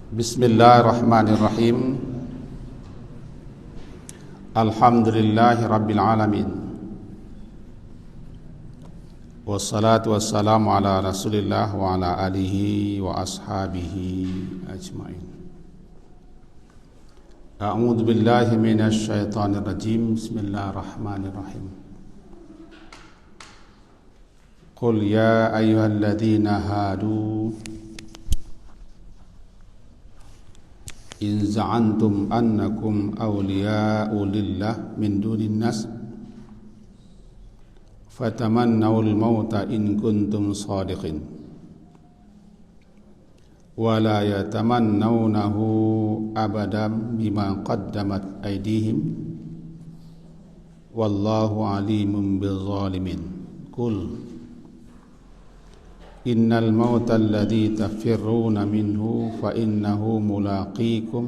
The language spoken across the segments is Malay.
Bismillahirrahmanirrahim. Alhamdulillahi rabbil alamin. Wassalatu wassalamu ala Rasulillah wa ala alihi wa ashabihi ajmain. A'udzu billahi minasy syaithanir rajim. Bismillahirrahmanirrahim. Qul ya ayyuhalladzina hadu in za'antum annakum awliya'u lillah min dunin nas fatamannawul mauta in kuntum shadiqin wa la yatamannawnahu abadan bima qaddamat aydihim wallahu alimun bizzalimin. Qul innal mauta alladhi tafirruna minhu fa innahu mulaqikum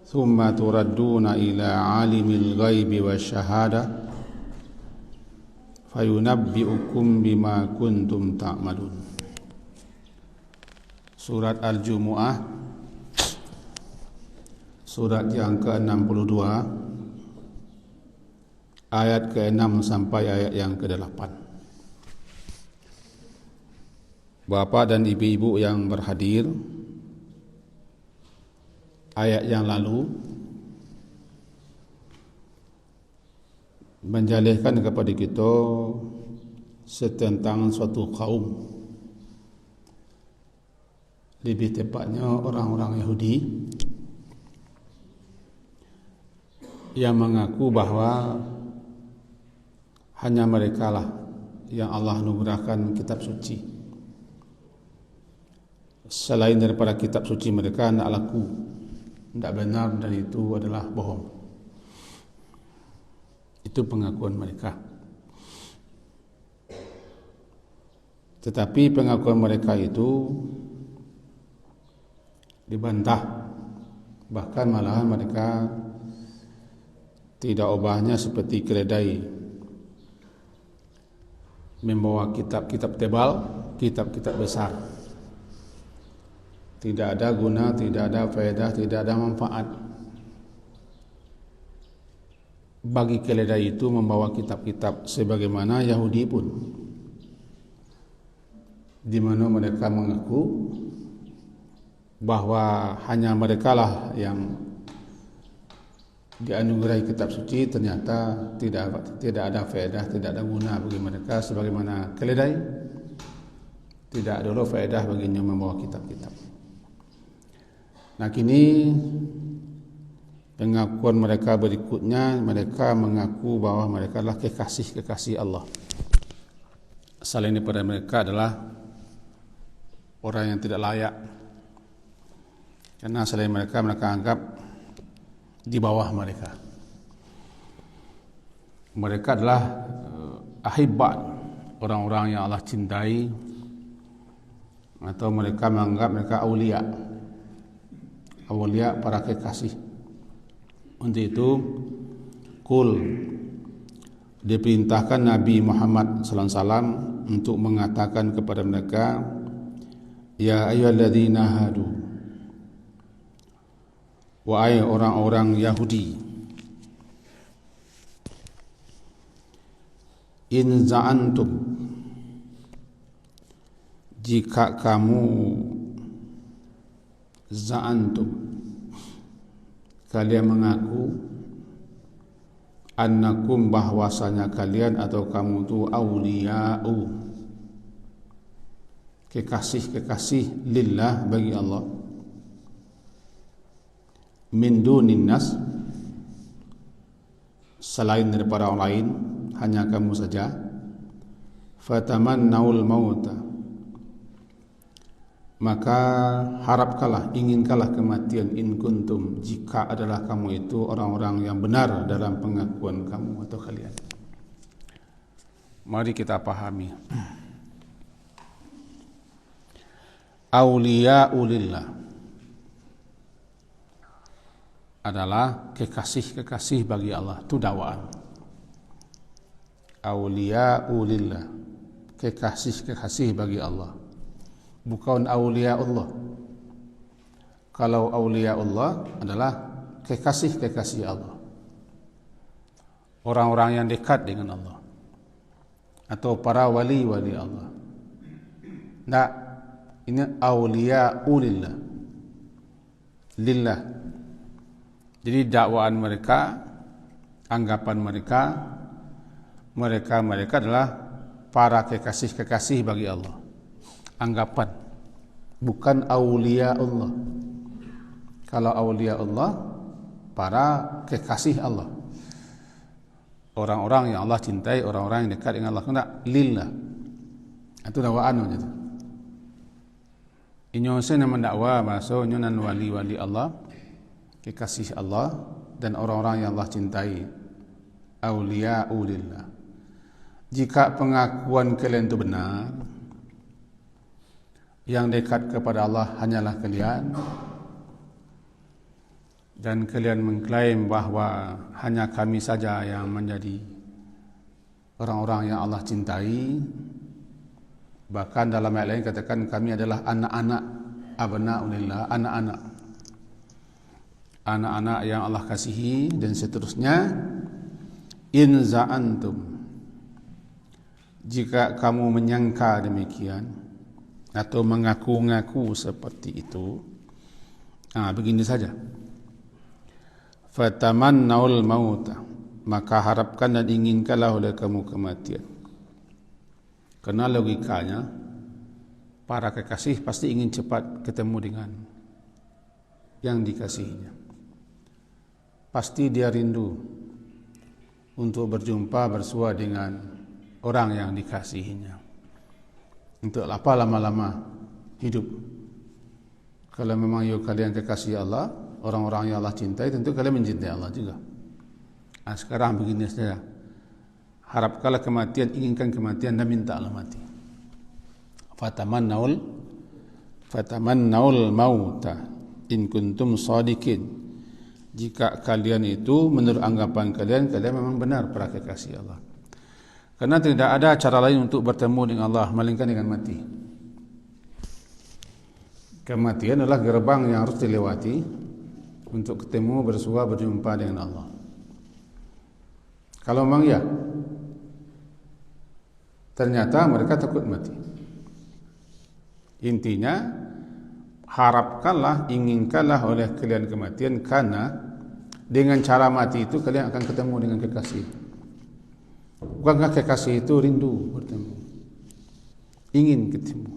thumma turadduna ila alimil ghaibi wasyahada fayunabbi'ukum bima kuntum ta'malun. Surat Al-Jumu'ah, surat yang ke-62, ayat ke-6 sampai ayat yang ke-8. Bapak dan ibu-ibu yang berhadir, ayat yang lalu menjalihkan kepada kita tentang suatu kaum, lebih tepatnya orang-orang Yahudi yang mengaku bahwa hanya mereka lah yang Allah anugerahkan kitab suci. Selain daripada kitab suci mereka tidak laku, tidak benar, dan itu adalah bohong. Itu pengakuan mereka. Tetapi pengakuan mereka itu dibantah. Bahkan malahan mereka tidak ubahnya seperti keledai membawa kitab-kitab tebal, kitab-kitab besar. Tidak ada guna, tidak ada faedah, tidak ada manfaat bagi keledai itu membawa kitab-kitab, sebagaimana Yahudi pun, di mana mereka mengaku bahwa hanya mereka lah yang dianugerahi kitab suci. Ternyata tidak ada faedah, tidak ada guna bagi mereka, sebagaimana keledai tidak ada faedah baginya membawa kitab-kitab. Nah, kini pengakuan mereka berikutnya, mereka mengaku bahwa mereka adalah kekasih-kekasih Allah. Selain daripada mereka adalah orang yang tidak layak, karena selain mereka anggap di bawah mereka. Mereka adalah ahibbat, orang-orang yang Allah cintai, atau mereka menganggap mereka aulia, para kekasih. Untuk itu, Qul, diperintahkan Nabi Muhammad sallallahu alaihi wasallam untuk mengatakan kepada mereka, ya ayyuhalladzina hadu, wahai orang-orang Yahudi, in za'antum, jika kamu za'antum, kalian mengaku, annakum, bahwasanya kalian atau kamu itu awliya'u, kekasih-kekasih lillah, bagi Allah, min dunin nas, selain daripada orang lain, hanya kamu saja, fatamannawul mauta, maka harapkanlah, inginkanlah kematian, in kuntum, jika adalah kamu itu orang-orang yang benar dalam pengakuan kamu atau kalian. Mari kita pahami, awliya'u lillah adalah kekasih-kekasih bagi Allah. Itu dakwaan. Awliya'u lillah, kekasih-kekasih bagi Allah. bukan aulia Allah. Kalau aulia Allah adalah kekasih-kekasih Allah, orang-orang yang dekat dengan Allah, atau para wali-wali Allah. Nah, ini aulia ulillah, lillah. Jadi dakwaan mereka, anggapan mereka adalah para kekasih-kekasih bagi Allah. Anggapan, bukan aulia Allah. Kalau aulia Allah, para kekasih Allah, orang-orang yang Allah cintai, orang-orang yang dekat dengan Allah. Kena lillah. Itu dakwaan macam. Inyo sen mendakwa masuk inyo nan wali-wali Allah, kekasih Allah dan orang-orang yang Allah cintai. Aulia ulillah. Jika pengakuan kalian itu benar, yang dekat kepada Allah hanyalah kalian, dan kalian mengklaim bahawa hanya kami saja yang menjadi orang-orang yang Allah cintai, bahkan dalam ayat lain katakan kami adalah anak-anak abna'ulillah, anak-anak yang Allah kasihi, dan seterusnya. In za'antum, jika kamu menyangka demikian atau mengaku-ngaku seperti itu, begini saja. Fatamannaul mauta, maka harapkan dan inginkanlah oleh kamu kematian. Karena logikanya para kekasih pasti ingin cepat ketemu dengan yang dikasihinya. Pasti dia rindu untuk berjumpa bersua dengan orang yang dikasihinya. Untuk apa lama-lama hidup? Kalau memang kalian kekasih Allah, orang-orang yang Allah cintai, tentu kalian mencintai Allah juga. Sekarang begini saja. Harapkanlah kematian, inginkan kematian dan mintalah mati. Fatamannaul mauta in kuntum shadiqin. Jika kalian itu menurut anggapan kalian memang benar para kekasih Allah. Karena tidak ada cara lain untuk bertemu dengan Allah melainkan dengan mati. Kematian adalah gerbang yang harus dilewati untuk ketemu, bersua, berjumpa dengan Allah. Kalau memang ya, ternyata mereka takut mati. Intinya, harapkanlah, inginkanlah oleh kalian kematian, karena dengan cara mati itu kalian akan ketemu dengan kekasih. Bukankah kekasih itu rindu bertemu, ingin ketemu,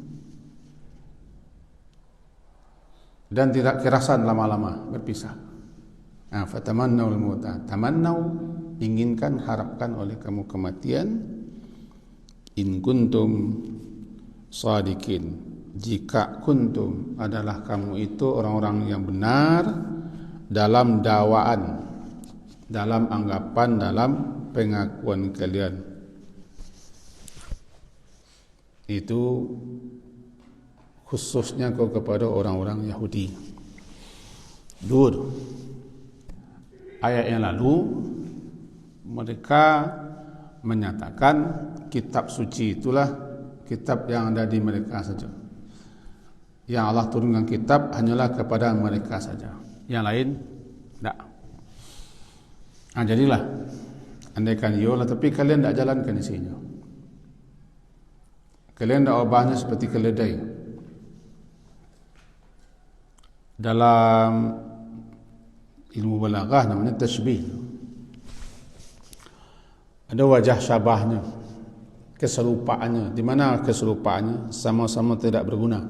dan tidak kerasan lama-lama berpisah. Fatamannaul mauta, tamannau, inginkan, harapkan oleh kamu kematian. In kuntum shadiqin, jika kuntum adalah kamu itu orang-orang yang benar dalam dakwaan, dalam anggapan, dalam pengakuan kalian. Itu khususnya kepada orang-orang Yahudi. Dulu ayat yang lalu mereka menyatakan kitab suci itulah kitab yang ada di mereka saja. Yang Allah turunkan kitab hanyalah kepada mereka saja, yang lain tidak. Jadilah, andaikan yolah, tapi kalian tidak jalankan isinya. Kalian tidak ubahnya seperti keledai. Dalam ilmu balaghah namanya tashbih. Ada wajah syabahnya, keserupaannya. Di mana keserupaannya? Sama-sama tidak berguna,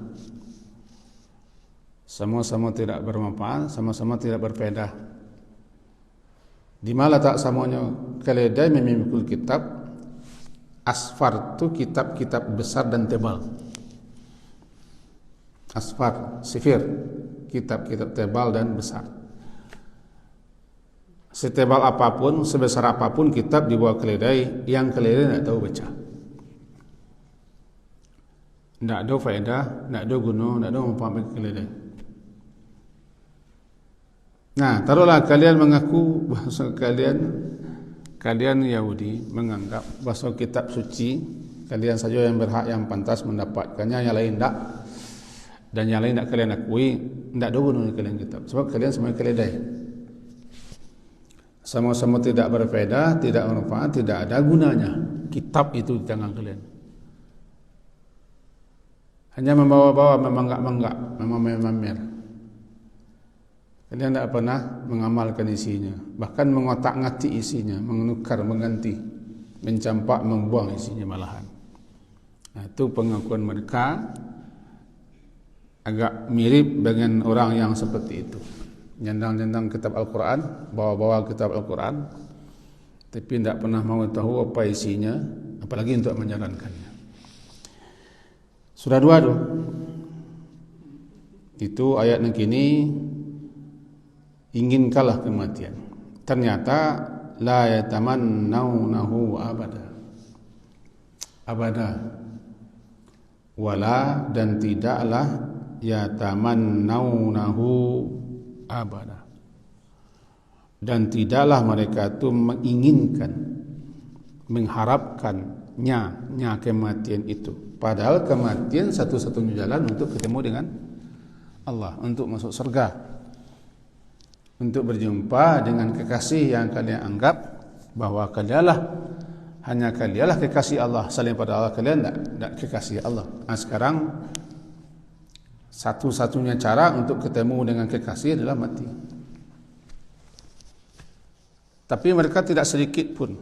sama-sama tidak bermanfaat, sama-sama tidak berfaedah. Di mana tak samanya? Keledai memikul kitab, asfar itu kitab-kitab besar dan tebal. Asfar, sifir, kitab-kitab tebal dan besar. Setebal apapun, sebesar apapun kitab di bawah keledai, yang keledai tidak tahu baca. Tidak ada faedah, tidak ada guna, tidak ada manfaat bagi keledai. Nah, taruhlah kalian mengaku bahasa kalian Yahudi menganggap bahasa kitab suci kalian saja yang berhak, yang pantas mendapatkannya, yang lain tidak. dan yang lain tak kalian akui, tak ada guna kalian kitab. Sebab kalian semua keledai. Sama-sama tidak berfaedah, tidak bermanfaat, tidak ada gunanya. Kitab itu di tangan kalian. Hanya membawa-bawa, memanggak-manggak, memamer. Kalian tidak pernah mengamalkan isinya. Bahkan mengotak-ngatik isinya, menukar, mengganti, mencampak, membuang isinya malahan. Nah, itu pengakuan mereka agak mirip dengan orang yang seperti itu. Nyandang-nyandang kitab Al-Quran, bawa-bawa kitab Al-Quran, tapi tidak pernah mau tahu apa isinya, apalagi untuk menjalankannya. Surah 2 tu. Itu ayat yang kini, inginkanlah kematian. Ternyata la yatamannawnahu abada. Wala, dan tidaklah yatamannawnahu abada, dan tidaklah mereka itu menginginkan, mengharapkannya kematian itu. Padahal kematian satu-satunya jalan untuk ketemu dengan Allah, untuk masuk surga, untuk berjumpa dengan kekasih yang kalian anggap bahwa hanya kalianlah kekasih Allah. Selain pada Allah kalian tidak kekasih Allah. Nah, sekarang satu-satunya cara untuk ketemu dengan kekasih adalah mati. Tapi mereka tidak sedikit pun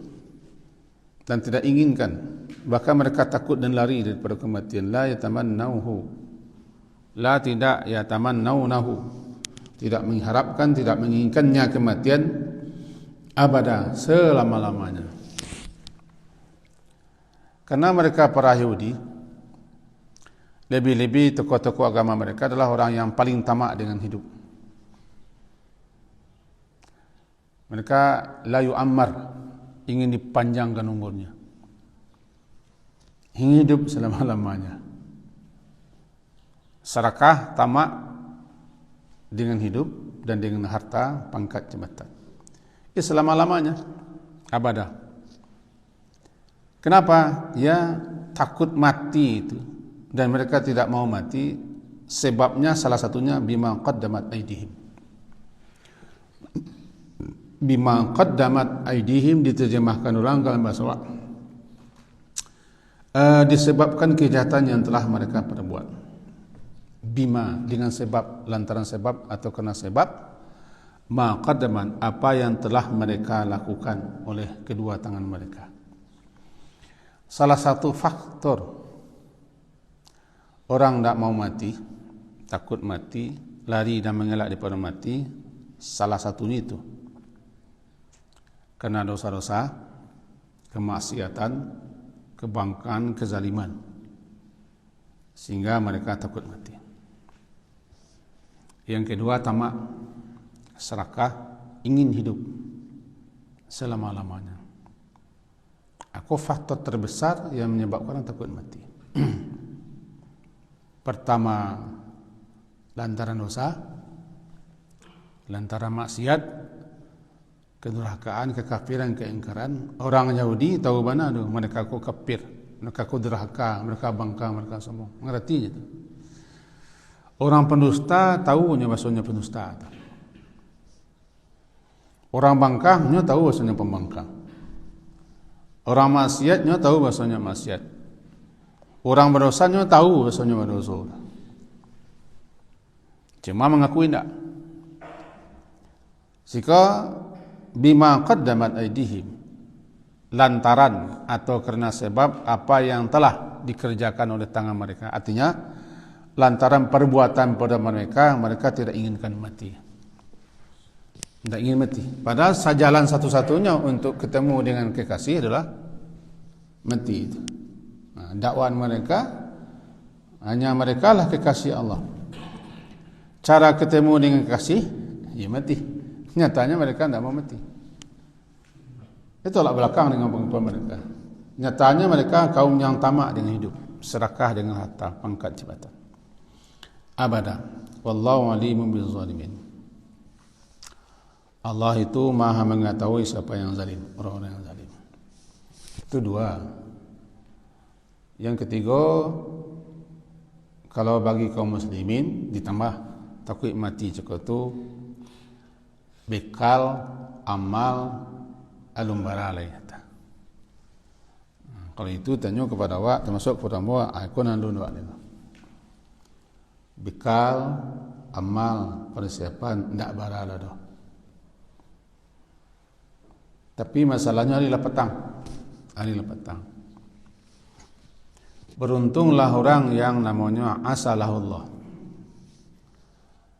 dan tidak inginkan, bahkan mereka takut dan lari daripada kematian. La tidak yatamannawnahu, tidak mengharapkan, tidak menginginkannya kematian abada, selama-lamanya. Karena mereka para Yahudi, lebih-lebih tokoh-tokoh agama mereka adalah orang yang paling tamak dengan hidup. Mereka la yu'ammar, ingin dipanjangkan umurnya, ingin hidup selama-lamanya. Serakah, tamak dengan hidup dan dengan harta, pangkat, jabatan. Ya, selama-lamanya, abada. Kenapa? Ya, takut mati itu. Dan mereka tidak mau mati, sebabnya salah satunya bima qaddamat aydihim. Bima qaddamat aydihim diterjemahkan ulang dalam bahasa Arab, disebabkan kejahatan yang telah mereka perbuat. Bima, dengan sebab, lantaran sebab atau karena sebab, ma qaddaman, apa yang telah mereka lakukan oleh kedua tangan mereka. Salah satu faktor orang tak mau mati, takut mati, lari dan mengelak daripada mati, salah satunya itu karena dosa-dosa, kemaksiatan, kebangkaan, kezaliman, sehingga mereka takut mati. Yang kedua, tamak, serakah, ingin hidup selama-lamanya. Aku faktor terbesar yang menyebabkan orang takut mati. Pertama, lantaran dosa, lantaran maksiat, kedurhakaan, kekafiran, keingkaran. Orang Yahudi tahu mana tu, mereka ku kafir, mereka ku durhaka, mereka bangka, mereka semua. Ngerti itu. Orang pendusta tahunya bahasanya pendusta. Orang bangkangnya tahu bahasanya pembangkang. Orang maksiatnya tahu bahasanya maksiat. Orang berdosanya tahu bahasanya berdosa. Cuma mengakui tidak. Jika bima qaddamat aydihim, lantaran atau karena sebab apa yang telah dikerjakan oleh tangan mereka. Artinya lantaran perbuatan pada mereka, mereka tidak inginkan mati. Tidak ingin mati. Padahal jalan satu-satunya untuk ketemu dengan kekasih adalah mati itu. Nah, dakwaan mereka hanya mereka lah kekasih Allah. Cara ketemu dengan kekasih, ya mati. Nyatanya mereka tidak mau mati. Itu tolak belakang dengan pengakuan mereka. Nyatanya mereka kaum yang tamak dengan hidup, serakah dengan harta, pangkat, jabatan. Abada. Wallahu alimun bizzalimin. Allah itu maha mengetahui siapa yang zalim, orang-orang yang zalim. Itu dua. Yang ketiga, Kalau bagi kaum muslimin ditambah takut mati cakap tu bekal amal alum baralai. Kalau itu tanya kepada awak, termasuk kepada awak, aku nak dulu awak ni. Bekal amal persiapan ndak barala dah. Tapi masalahnya harilah petang. Harilah petang. Beruntunglah orang yang namanya asalahullah,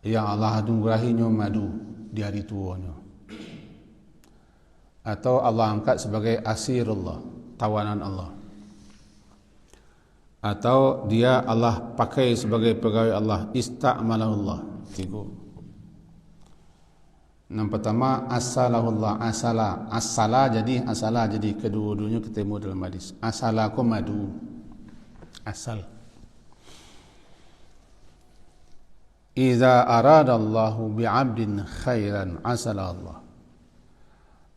yang Allah anugerahinya madu di hari tuanya, atau Allah angkat sebagai asirullah, tawanan Allah, atau dia Allah pakai sebagai pegawai Allah, ista'malahullah. Tiga. Yang pertama asalahullah, asala jadi kedua-duanya ketemu dalam hadis. Asalaku madu, asal. Iza aradallahu bi'abdin khairan asala Allah.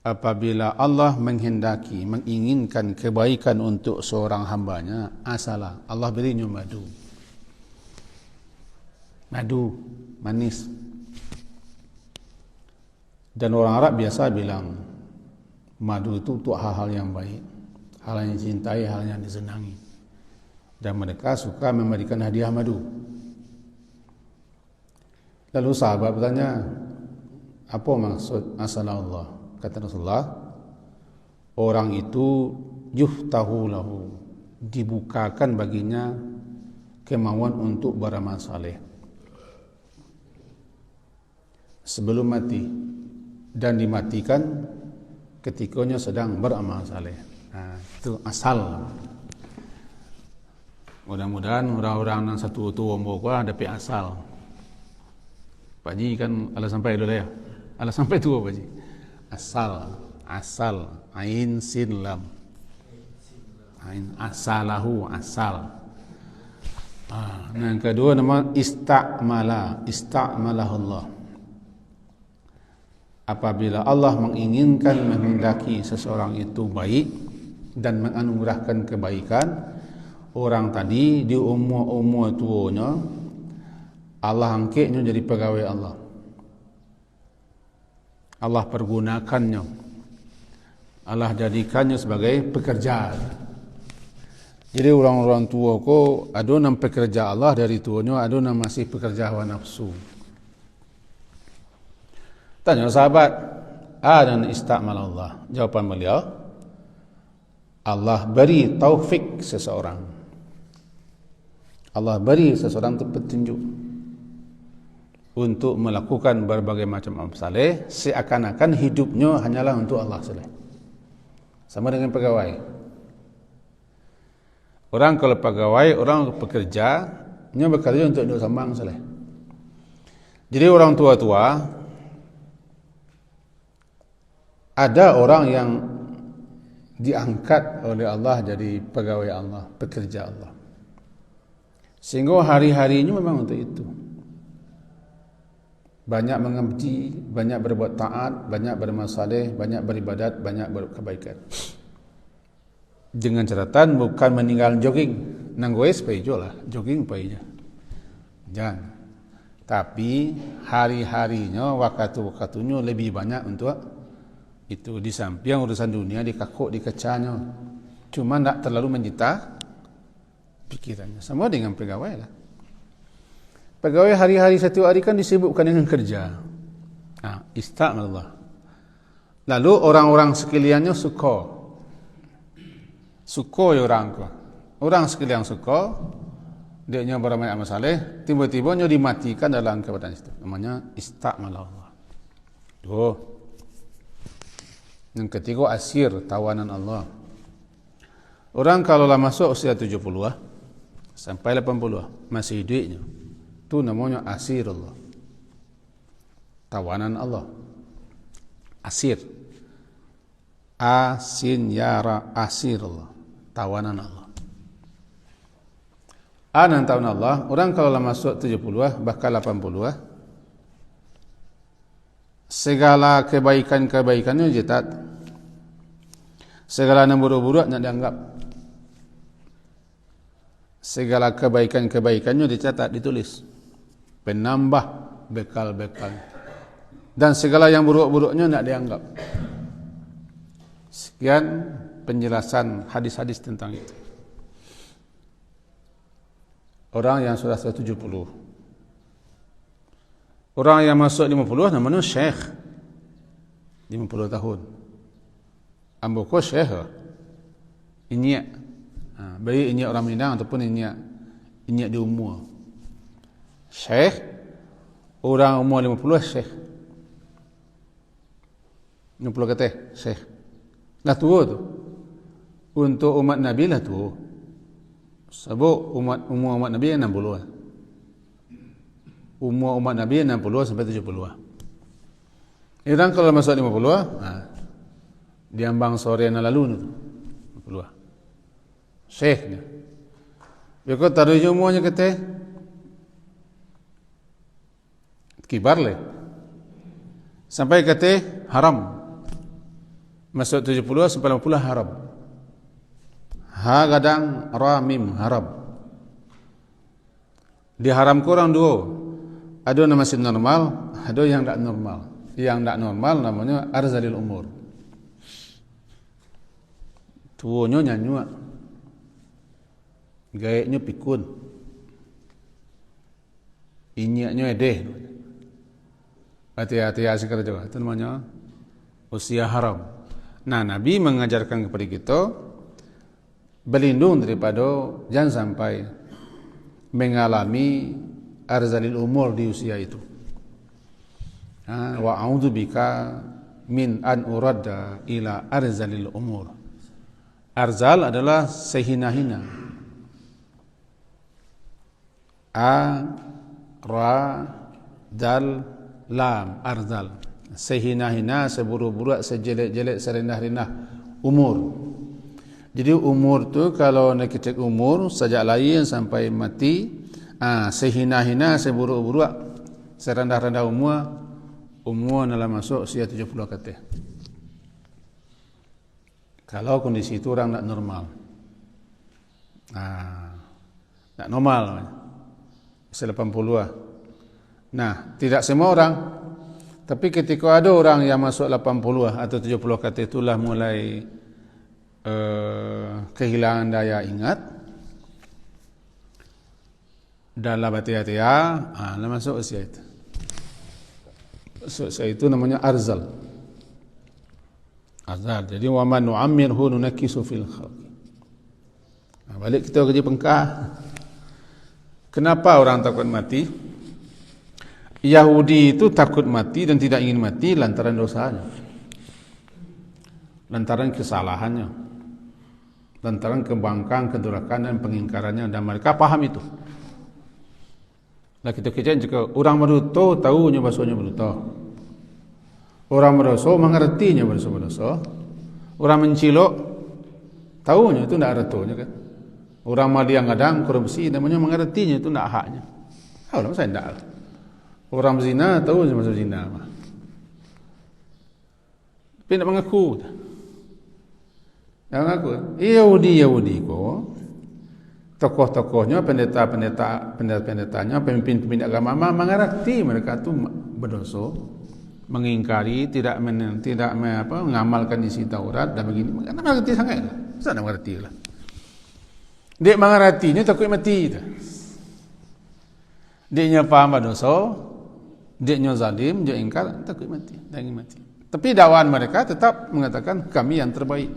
Apabila Allah menghendaki, menginginkan kebaikan untuk seorang hambanya, asala, Allah berinya madu. Madu, manis. Dan orang Arab biasa bilang madu itu untuk hal-hal yang baik, hal yang dicintai, hal yang disenangi. Dan mereka suka memberikan hadiah madu. Lalu sahabat bertanya, apa maksud asala Allah? Kata Rasulullah, orang itu yuftahu lahu, dibukakan baginya kemauan untuk beramal saleh sebelum mati, dan dimatikan ketikanya sedang beramal saleh. Itu asal. Mudah-mudahan orang-orang yang satu tu umur gua dapat asal. Pak Ji kan ala sampai dulu ya. Ala sampai tua Pak Ji. Asal, ain sin lam. Ain asalahu, asal. Yang kedua nama ista'malahullah. Apabila Allah menginginkan, menghendaki seseorang itu baik dan menganugerahkan kebaikan, orang tadi di umur tuanya Allah angkatnya jadi pegawai Allah. Allah pergunakannya. Allah jadikannya sebagai pekerja. Jadi orang-orang tua ko ada nam pekerja Allah dari tuanya, ada nam masih pekerja hawa nafsu. Tanya sahabat, dan ista'mal Allah. Jawapan beliau, Allah beri taufik seseorang. Allah beri seseorang itu petunjuk untuk melakukan berbagai macam amal saleh, seakan-akan hidupnya hanyalah untuk Allah saleh. Sama dengan pegawai. Orang kalau pegawai, orang pekerja, nya bekerja untuk hidup sambang saleh. Jadi orang tua-tua, ada orang yang diangkat oleh Allah jadi pegawai Allah, pekerja Allah. Sehingga hari-harinya memang untuk itu. Banyak mengabdi, banyak berbuat taat, banyak beramal saleh, banyak beribadat, banyak berkebaikan. Dengan catatan bukan meninggal jogging, nanggoes paijolah, jogging paija. Jangan. Tapi hari-harinya, waktu-waktunya lebih banyak untuk itu. Di samping urusan dunia dikakuk, dikecahnya, cuma tak terlalu menyita pikirannya. Sama dengan pegawai lah. Pegawai hari-hari satu hari kan disibukkan dengan kerja. Ista'mallah. Lalu orang-orang sekaliannya suka ya orang ko. Orang sekalian suka, dia nya beramal amal saleh, tiba-tiba nya dimatikan dalam keadaan itu. Namanya ista'mallah. Dua. Yang ketiga asir, tawanan Allah. Orang kalau lah masuk usia 70 sampai 80 masih hidupnya, itu namanya asir Allah, tawanan Allah. Asir, asin yara, asir Allah, tawanan Allah. Anan tawanan Allah. Orang kalau lah masuk 70 bahkan 80, segala kebaikan-kebaikannya jetat, segala yang buruk-buruk nak dianggap. segala kebaikan-kebaikannya dicatat, ditulis, penambah bekal-bekal, dan segala yang buruk-buruknya tidak dianggap. Sekian penjelasan hadis-hadis tentang itu. Orang yang sudah 170, orang yang masuk 50 namanya syekh. 50 tahun ambo ko syekh inyak. Baik inyak orang Minang ataupun inyak di umur. Syekh orang umur 50 syekh. 50 kata syekh. Lah tua tu. Untuk umat Nabi lah tua. Sebab umur umat Nabi 60. Umur umat Nabi 60 sampai 70. Orang kalau masuk 50, diambang sore yang lalu tu. 50. Syekhnya. Beko taruh umurnya kata kibar le. Sampai kata haram. Masuk 70 sampai 50 haram. Ha gadang ramim haram. Diharam kurang dua. Ada yang masih normal, ada yang tak normal. Yang tak normal namanya arzalil umur. Tuanya nyanyua. Gayanya pikun. Inyaknya edeh. Hati-hati sekarang juga. Itu namanya usia haram. Nah, Nabi mengajarkan kepada kita berlindung daripada jangan sampai mengalami arzalil umur di usia itu. Wa a'udzubika min an uradda ila arzalil umur. Arzal adalah sehina-hina. Ra dal lam arzal. Sehina-hina, seburuk-buruk, sejelek-jelek, serendah-rendah umur. Jadi umur tu kalau nak cek umur sejak lahir sampai mati, sehina-hina, seburuk-buruk, serendah-rendah umur dalam masuk usia 70 kata. Kalau kondisi itu orang tak normal. Tak normal. Usia 80. Nah, tidak semua orang. Tapi ketika ada orang yang masuk 80 atau 70 kata, itulah mulai kehilangan daya ingat. Dalam hati-hati lah masuk usia itu. Usia itu namanya arzal. Arzal. Jadi wa man nu'ammirhu nunakkisu fil khalq. Balik kita kerja pengkah. Kenapa orang takut mati? Yahudi itu takut mati dan tidak ingin mati lantaran dosanya, lantaran kesalahannya, lantaran kebangkang, kedurhakaan dan pengingkarannya, dan mereka paham itu. Lah kita juga orang berdosa tahunya bahasanya berdosa. Orang berdosa mengertinya berdosa. Orang mencilok tahunya itu tidak artinya kan. Orang maliang gadang korupsi namanya mengertinya itu tidak haknya. Kalau saya tidak. Orang berzina tahu je masuk zina. Tapi nak mengaku. Tak mengaku. Yahudi ko, tokoh-tokohnya, pendeta-pendetanya, pemimpin-pemimpin agama mengerti mereka itu berdosa, mengingkari, tidak mengamalkan isi Taurat dan begini. Mereka mengerti sangat. Saya nak mengerti lah. Dia mengertinya takut mati. Dia faham berdosa. Dia zalim, dia ingkar, takut mati, tak ingin mati. Tapi dakwaan mereka tetap mengatakan kami yang terbaik.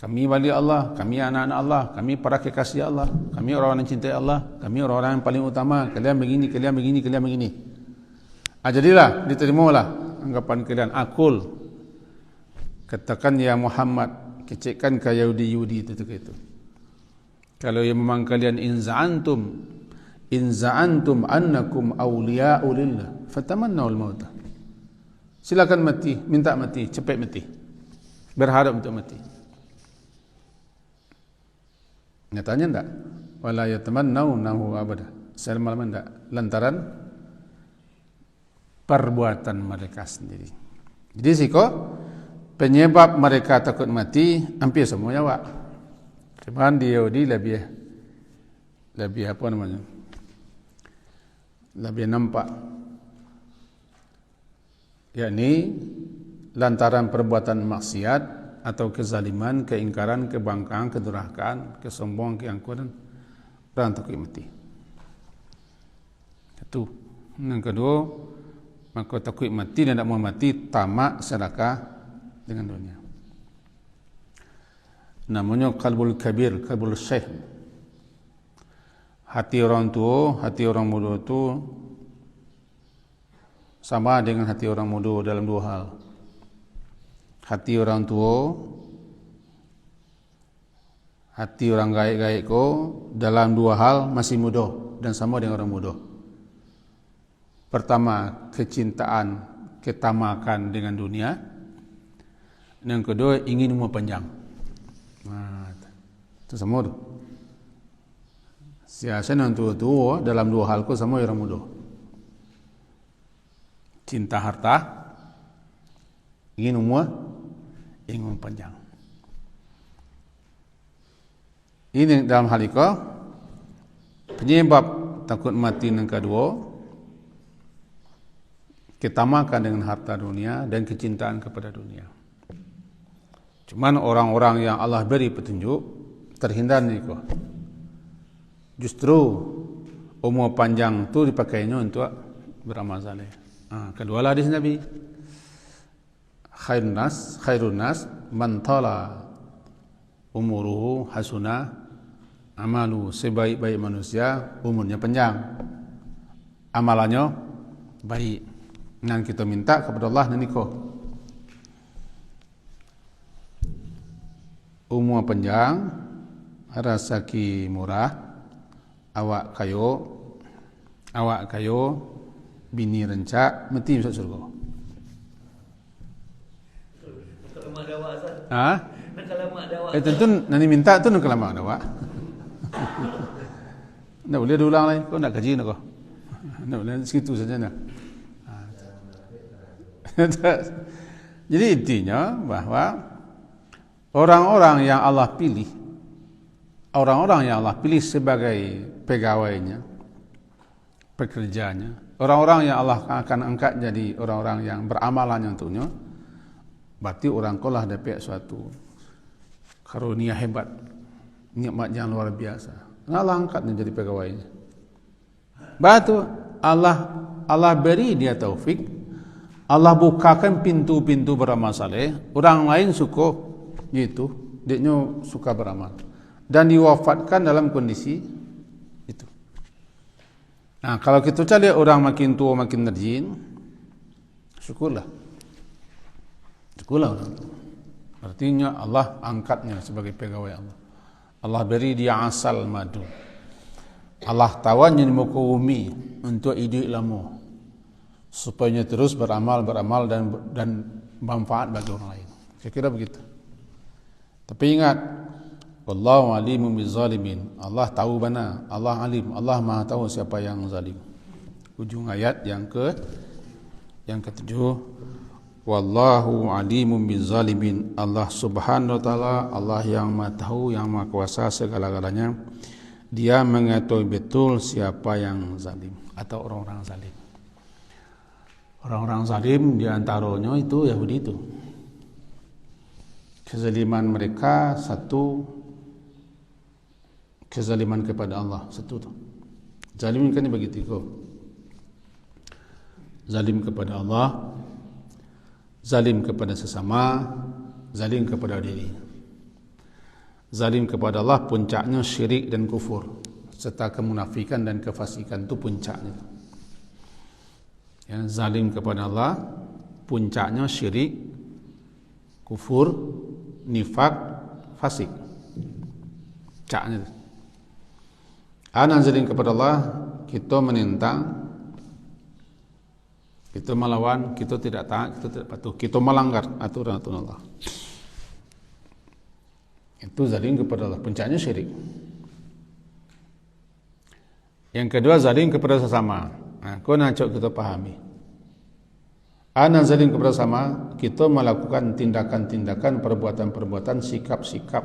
Kami wali Allah, kami anak-anak Allah, kami para kekasih Allah, kami orang-orang yang cintai Allah, kami orang-orang yang paling utama. Kalian begini, kalian begini, kalian begini. Jadilah, diterimalah anggapan kalian. Akul. Katakan ya Muhammad, kecekkan ke Yahudi itu. Kalau yang memang kalian in za'antum annakum awliya'u lillah fatamannawul mauta. Silakan mati, minta mati, cepat mati. Berharap untuk mati. Nyatanya enggak. Wala yatamannawnahu abada. Selama-lamanya enggak. Lantaran perbuatan mereka sendiri. Jadi siko penyebab mereka takut mati hampir semua nyawa. Cuman di Yahudi lebih lebih apa namanya, lebih nampak, yakni lantaran perbuatan maksiat atau kezaliman, keingkaran, kebangkang, kedurhakaan, kesombongan, keangkuhan, orang takut mati. Itu. Yang kedua, maka takut mati dan tidak mau mati, tamak sedekah dengan dunia. Namanya qalbul kabir, qalbul syekh. Hati orang tua, hati orang muda itu sama dengan hati orang muda dalam dua hal. Hati orang tua, hati orang gaik-gaik ko dalam dua hal masih muda dan sama dengan orang muda. Pertama, kecintaan, ketamakan dengan dunia. Yang kedua, ingin umur panjang. Itu sama tu. Siasat yang tua dalam dua hal ko sama orang muda. Cinta harta, ingin umur panjang. Ini dalam hal itu penyebab takut mati yang kedua, ketamakan dengan harta dunia dan kecintaan kepada dunia. Cuman orang-orang yang Allah beri petunjuk terhindar ni ko. Justru umur panjang tu dipakainya untuk beramal saleh. Kedua hadis Nabi, khairun nas man tala umuruhu hasuna amalu, sebaik-baik manusia umurnya panjang, amalannya baik. Dan kita minta kepada Allah naniko umur panjang, rezeki murah, awak kayo, bini rencak, mesti masuk surga. Tentu nanti minta tu nak lama dah, Pak. Nak boleh diulang lain, kau nak kaji nak kau. Nak boleh segitu saja nak. Jadi intinya bahawa orang-orang yang Allah pilih sebagai pegawainya, pekerjanya, orang-orang yang Allah akan angkat jadi orang-orang yang beramalan untuknya, berarti orang kolah dapat suatu karunia hebat, nikmat yang luar biasa. Allah angkatnya jadi pegawainya. Batu Allah beri dia taufik, Allah bukakan pintu-pintu beramal saleh. Orang lain suka gitu, dia suka beramal dan diwafatkan dalam kondisi itu. Nah, kalau kita cari orang makin tua makin rajin, syukurlah orang. Artinya Allah angkatnya sebagai pegawai Allah. Allah beri dia asal madu. Allah tawannya di muka bumi untuk hidup lama, supaya terus beramal dan manfaat bagi orang lain. Saya kira begitu. Tapi ingat, wallahu alimun bizzalimin. Allah tahu benar, Allah alim, Allah Maha tahu siapa yang zalim. Ujung ayat yang ketujuh, wallahu alimun bizzalimin. Allah Subhanahu wa taala, Allah yang Maha tahu, yang Maha kuasa segala-galanya. Dia mengetahui betul siapa yang zalim atau orang-orang zalim. Orang-orang zalim di antaranya itu Yahudi itu. Kezaliman mereka satu, kezaliman kepada Allah satu tu. Zalim kan begitu kok. Zalim kepada Allah, zalim kepada sesama, zalim kepada diri. Zalim kepada Allah puncaknya syirik dan kufur, serta kemunafikan dan kefasikan itu puncaknya. Ya, zalim kepada Allah puncaknya syirik, kufur, nifak, fasik. Puncaknya. Anak zalim kepada Allah, kita menentang, kita melawan, kita tidak taat, kita tidak patuh, kita melanggar aturan-aturan Allah. Itu zalim kepada Allah, puncaknya syirik. Yang kedua, zalim kepada sesama. Kau nak kita pahami. Anak zalim kepada sesama, kita melakukan tindakan-tindakan, perbuatan-perbuatan, sikap-sikap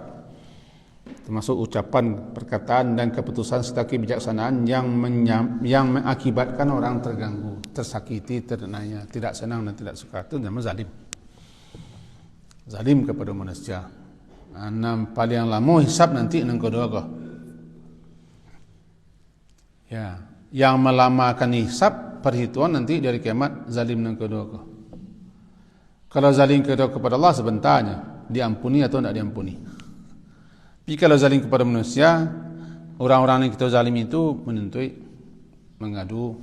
termasuk ucapan, perkataan dan keputusan serta kebijaksanaan yang mengakibatkan orang terganggu, tersakiti, ternaya, tidak senang dan tidak suka. Itu namanya zalim. Zalim kepada manusia. Paling lama hisab nanti nang kedua kau. Ya, yang melamakan hisab perhitungan nanti dari kiamat zalim nang kedua kau. Kalau zalim kedua kepada Allah sebentarnya diampuni atau tidak diampuni. Tapi kalau zalim kepada manusia, orang-orang yang kita zalim itu menuntut, mengadu,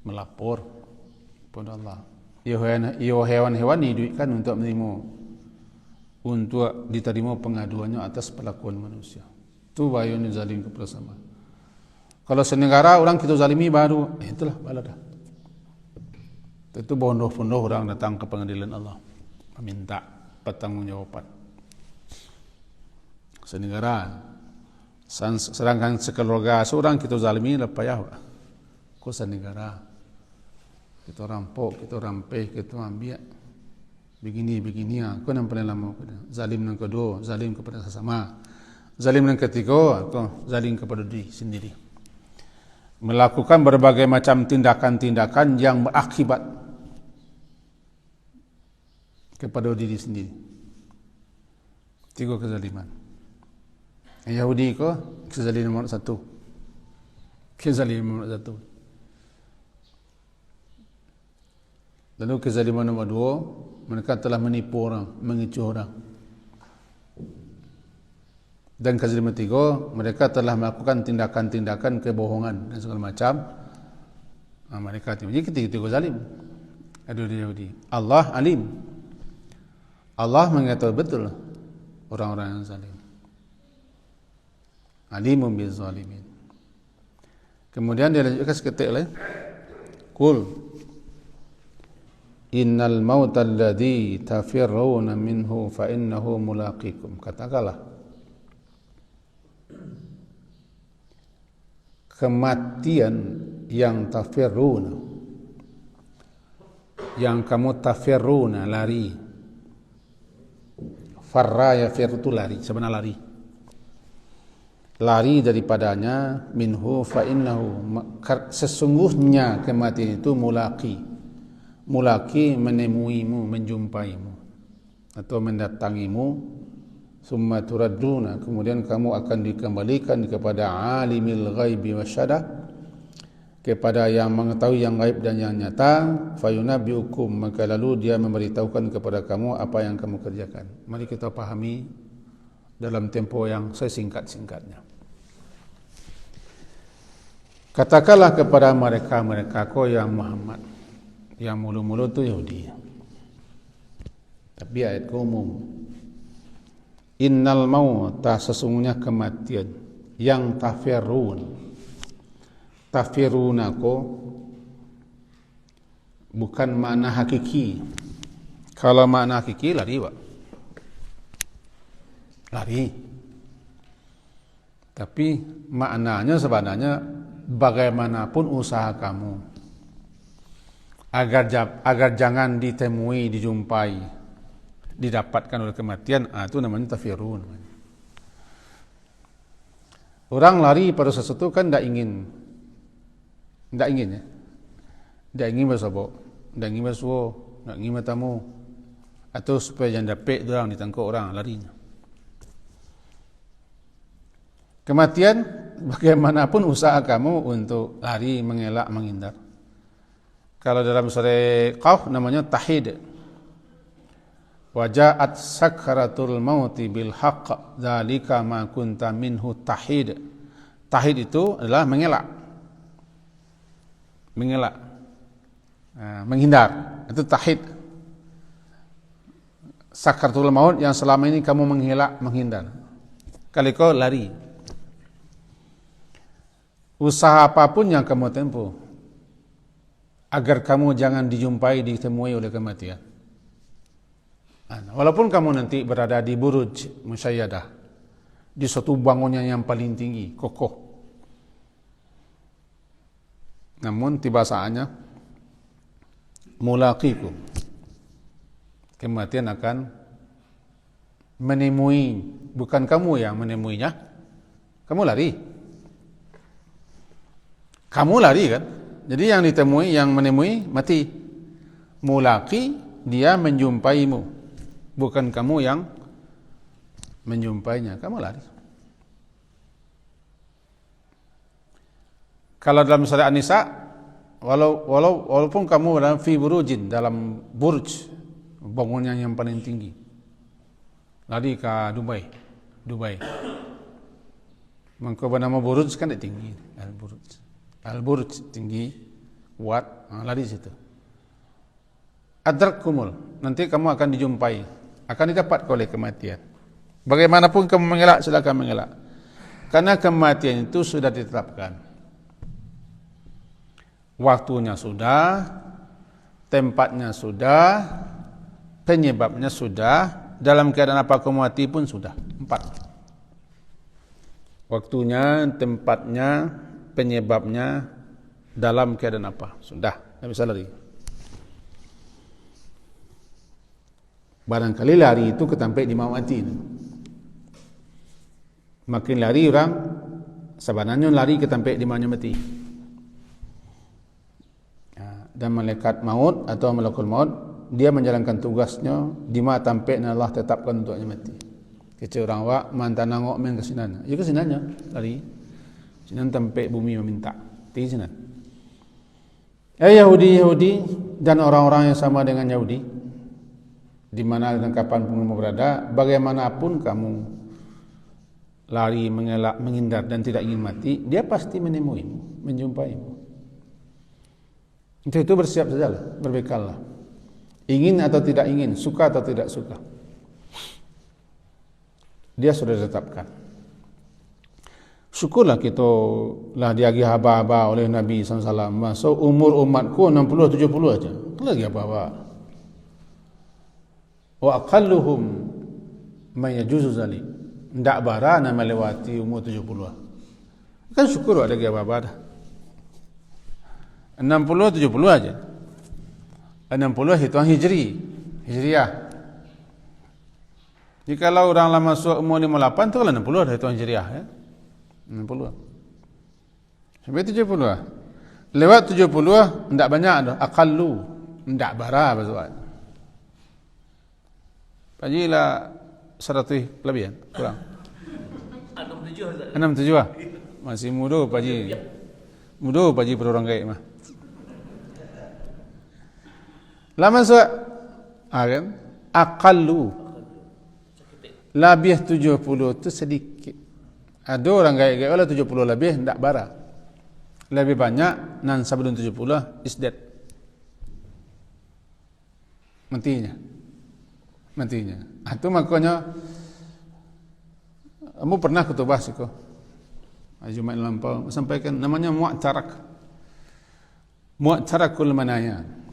melapor kepada Allah. Hewan-hewan diduitkan untuk diterima pengaduannya atas perlakuan manusia. Itu bahayanya zalim kepada sama. Kalau senegara orang kita zalimi baru, itulah bala dah. Itu bodoh-bodoh orang datang ke pengadilan Allah meminta pertanggungjawaban. Senegara, sedangkan sekeluarga seorang kita zalimi lepas ya, kau senegara, kita rampok, kita rampeh, kita ambil, begini ya, kau nampak lama zalim yang kedua, zalim kepada sesama, zalim yang ketiga, kau zalim kepada diri sendiri, melakukan berbagai macam tindakan-tindakan yang berakibat kepada diri sendiri. 3 kezaliman. Yahudi ko kezaliman nomor 1. Kezaliman nomor 1. Lalu kezaliman nomor 2, mereka telah menipu orang, mengecoh orang. Dan kezaliman 3, mereka telah melakukan tindakan-tindakan kebohongan dan segala macam. Mereka jadi ketiga zalim. Ada Yahudi. Allah alim. Allah mengetahui betul orang-orang yang zalim. Alimun bil zalimin. Kemudian dia lanjutkan seketik lain. Qul innal mauta alladhi tafirruna minhu fa innahu mulaqikum. Katakanlah, kematian yang tafirruna, yang kamu tafirruna, lari. Farra yafir itu lari, sebenarnya lari daripadanya, minhu fa innahu, sesungguhnya kematian itu mulaki menemuimu, menjumpaimu atau mendatangimu, summa turadduna, kemudian kamu akan dikembalikan kepada alimil ghaibi wasyahadah, kepada yang mengetahui yang gaib dan yang nyata, fayunabbiukum, maka lalu dia memberitahukan kepada kamu apa yang kamu kerjakan. Mari kita pahami dalam tempo yang sesingkat-singkatnya. Katakanlah kepada mereka kau yang Muhammad, yang mulu-mulu itu Yahudi, tapi ayat umum, innal mauta, sesungguhnya kematian, yang tafiruna ko bukan makna hakiki. Kalau makna hakiki lari, Pak. Lari. Tapi maknanya sebenarnya bagaimanapun usaha kamu agar jangan ditemui, dijumpai, didapatkan oleh kematian, itu namanya tafirun. Orang lari pada sesuatu kan tidak ingin ya. Tidak ingin bersobok, tidak ingin bersuo, tidak ingin bertamu, atau supaya jangan dapat orang ditangkap orang, larinya. Kematian, bagaimanapun usaha kamu untuk lari, mengelak, menghindar. Kalau dalam surah Qaf namanya tahid. Waja'at sakratul mauti bil haqq, dzalika ma kunta minhu tahid. Tahid itu adalah mengelak, menghindar, itu tahid. Sakratul maut yang selama ini kamu mengelak, menghindar, kali kau lari. Usaha apapun yang kamu tempuh agar kamu jangan dijumpai, ditemui oleh kematian. Walaupun kamu nanti berada di buruj musayyadah, di suatu bangunan yang paling tinggi, kokoh, namun tiba saatnya mulaqikum, kematian akan menemui, bukan kamu yang menemuinya. Kamu lari. Kamu lari kan? Jadi yang ditemui, yang menemui mati. Mulaki, dia menjumpaimu. Bukan kamu yang menjumpainya. Kamu lari. Kalau dalam surah An-Nisa, walaupun kamu dalam fi burujin, dalam burj, bangunan yang paling tinggi, lari ke Dubai. Maka bernama burj kan tinggi, al-burj tinggi, kuat, lari situ. Adrakumul, nanti kamu akan dijumpai, akan didapat oleh kematian. Bagaimanapun kamu mengelak, silakan mengelak, karena kematian itu sudah ditetapkan. Waktunya sudah, tempatnya sudah, penyebabnya sudah, dalam keadaan apa kamu mati pun sudah. 4. Waktunya, tempatnya, penyebabnya, dalam keadaan apa, sudah, tidak bisa lari. Barangkali lari itu ketampai di mau mati. Makin lari orang, sebenarnya lari ketampai di mau mati. Dan malaikat maut atau malakul maut, dia menjalankan tugasnya di mana tampai Allah tetapkan untuknya mati. Kecil orang wak mantan nangok main ke sinan. Ya ke sinannya lari. Sinan tampai bumi meminta. Di sinan. Yahudi dan orang-orang yang sama dengan Yahudi, di mana dan kapan pun kamu berada, bagaimanapun kamu lari, mengelak, menghindar dan tidak ingin mati, dia pasti menemuimu, menjumpaimu. Untuk itu bersiap sajalah, berbekallah. Ingin atau tidak ingin, suka atau tidak suka, dia sudah ditetapkan. Syukurlah kita lah diagi haba-haba oleh Nabi SAW. So umur umatku 60-70 aja, lagi apa-apa. Wa aqalluhum man yajuzu zalik, ndak barana melewati umur 70. Kan syukur ada lagi apa-apa dah. 60-70 aja. 60 hitungan Hijriah. Jika orang lama masuk umur 58 tu kalau 60 dah hitungan Hijriah ya. 60. Sampai 70. Lewat 70 ndak banyak dah, aqallu, ndak bara bahasa. Pajilah 100 lebih kan? Kurang. 67. Masih muda paji. Muda paji per orang kaya mah. Lama so kan? Aqallu. Lebih 70 tu sedikit. Ada orang gaya-gaya kalau 70 lebih ndak bara. Lebih banyak nan sebelum 70 is dead. Matinya. Itu makanya kamu pernah khutbah siko. Jumat lampau sampaikan namanya mu'tarakul manaya.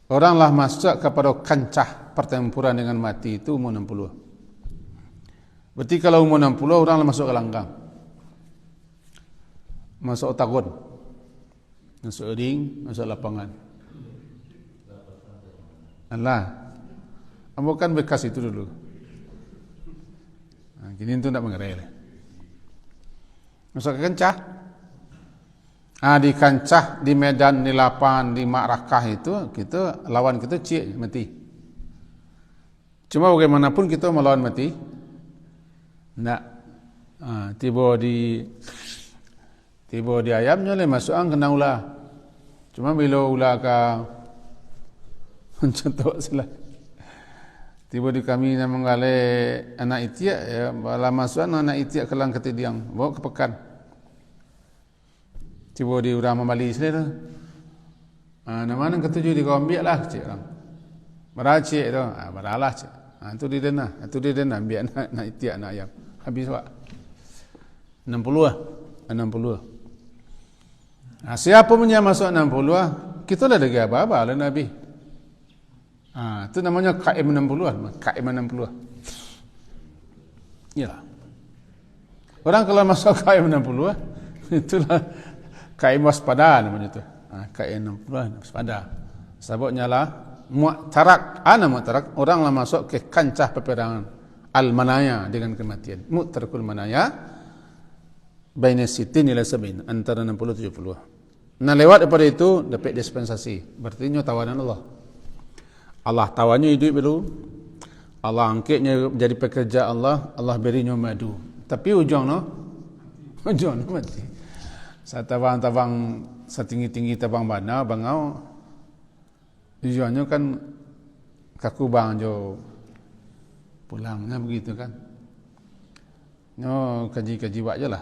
Oranglah masuk kepada kancah pertempuran dengan mati itu umur 60. Berarti kalau umur 60 oranglah masuk ke langgang. Masuk oktagon. Masuk ring, masuk lapangan. Allah. Bukan bekas itu dulu. Gini itu tidak mengerai. Masuk ke kancah. Di kancah, di medan, di lapangan, di ma'rakah itu, kita lawan kita cik mati. Cuma bagaimanapun kita melawan mati, nak tiba di ayamnya le masuk ang kena ulah. Cuma bila ulah ka contoh salah. Tiba di kami yang menggale anak itiak ya, bala masuk anak itiak kelang ketidiang, bawa ke pekan. Tiba di urang membali sini tu. Nama ketujuh di kau ambil lah cik orang. Beracik tu, beralah cik. Itu di dana, ambil nak itiak nak ayam. Habis wak. 60 lah, 60. Siapa pun yang masuk 60 kita lah lagi apa-apa oleh Nabi. Itu namanya KM 60. KM 60. Iyalah. Orang kalau masuk KM 60 itulah KM waspada namanya tu. KM 60 waspada. Sebabnya lah mu'tarak, oranglah masuk ke kancah peperangan al-manaya dengan kematian. Mu'tarakul manaya baina sitin ila sab'in, antara 60 70. Nah, lewat daripada itu dapat dispensasi. Berarti nyo tawanan Allah. Allah tawannya hidup dulu. Allah angkatnya jadi pekerja Allah, Allah berinya madu. Tapi ujungnya mati. Saya tabang setinggi-tinggi tabang bangau. Tujuannya kan kaku bang jo pulangnya begitu kan. No kaji-kaji wak je lah.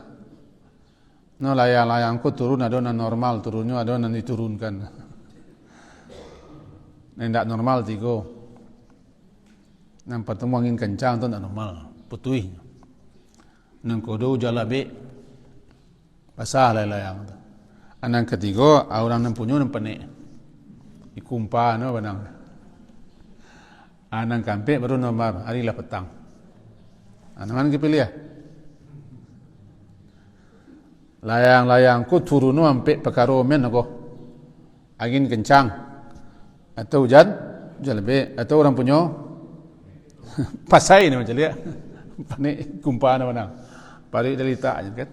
No layang-layangku turun ada nan normal, turunnya ada nan diturunkan. Nendak normal tigo. Nan pertemuan angin kencang tu tak normal, putui. Nan kodo jalabe basah layang tu. Anang ketiga orang nan punya nan penek. Ikumpa no benang. Anang kampe baru nomor hari lah petang. Anangan kepilih ya. Layang-layangku turun no ampe perkara men aku. Angin kencang atau hujan lebih atau orang punya pasai ni macam dia. Panik kumpa no benang. Pari delita aja kan.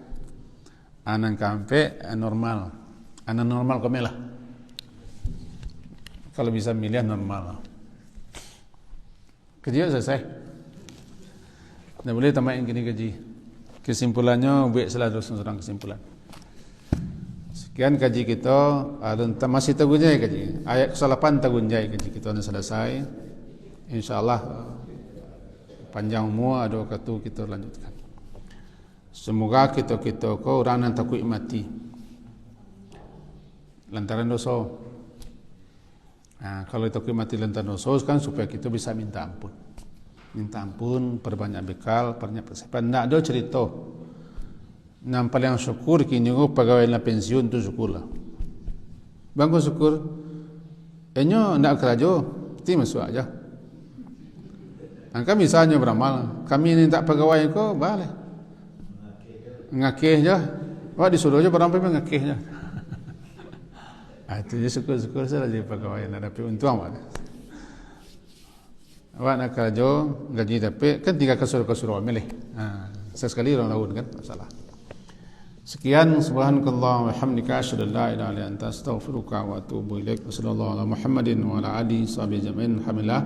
Anang kampe normal. Anang normal komelah. Kalau bisa milih normal. Kerja selesai. Tak boleh tambahin gini gaji. Kesimpulannya buat selalu seorang kesimpulan. Sekian kaji kita. Masih tagunjai kaji. Ayat ke-8 tagunjai kaji kita sudah selesai. InsyaAllah panjang umur ada waktu kita lanjutkan. Semoga kita kau orang yang takut mati lantaran dosa. Kalau takut mati lantaran dosa kan supaya kita bisa minta ampun, perbanyak bekal, perbanyak persiapan. Tidak ada cerita. Yang paling syukur kini pegawai la pensiun tu syukurlah. Bangku syukur. Enyo nak kerja, ti masuk aja. Kami misalnya beramal, kami ni tak pegawai ko, boleh. Ngakih je. Wah disuruh je beramal ngakih je. Itu je syukur-syukur saya jadi pegawai nak dapat untung apa. Awak nak kerja gaji dapat kan 3 kasur milih. Sesekali orang lawan kan masalah. Sekian subhanakallah wa hamdika asyhadu an la ilaha illa anta astaghfiruka wa atubu ilaik. Wassallallahu ala Muhammadin wa ala alihi wa sahbihi ajma'in. Alhamdulillah.